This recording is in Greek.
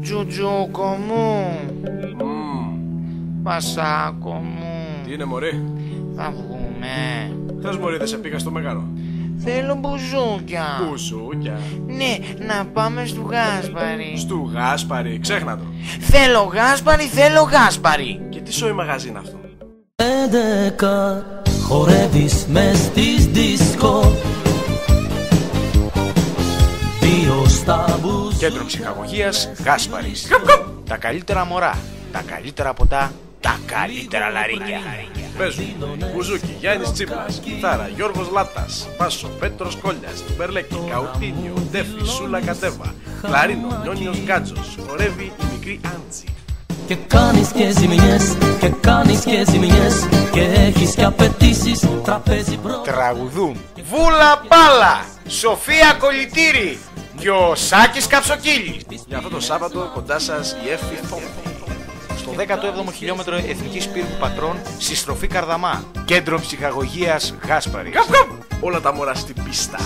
Τζουτζούκο μου, Πασάκο μου. Τι είναι μωρέ? Θα βγούμε. Θες μωρέ, δεν σε πήγα στο Μέγαρο? Θέλω μπουζούκια. Μπουζούκια? Ναι, να πάμε στο Γάσπαρη. Στου Γάσπαρη, ξέχνα το. Θέλω Γάσπαρη, θέλω Γάσπαρη. Και τι σόι μαγαζί είναι αυτό? 11 χορεύεις μες στις δίσκο. Κέντρο ψυχαγωγίας Γάσπαρης. Τα καλύτερα μωρά, τα καλύτερα ποτά, τα καλύτερα λαρίκια. Παίζουν Μπουζούκι, Γιάννης Τσίπρας, Κιθάρα, Γιώργος Λάτας, Πάσο, Πέτρος Κόλλιας, Μπερλέκη, Καουτίνιο, Ντέφη, Σούλα Κατέβα, Κλαρίνο, Νιόνιος Γκάτζος, χορεύει η μικρή Άντσι. Και κάνεις και ζημιές, και κάνεις και ζημιές, και έχεις και απαιτήσεις, τραπέζι μπρο. Τραγουδούν Βούλα Πάλα, Σοφία Κολυτήρη και ο Σάκης Καψοκύλης. Για αυτό το Σάββατο κοντά σας η Εύφη Θόμπη. Στο 17ο χιλιόμετρο Εθνικής Πύργου Πατρών, συστροφή Καρδαμά. Κέντρο ψυχαγωγίας Γάσπαρης. Όλα τα μωρά στην πίστα.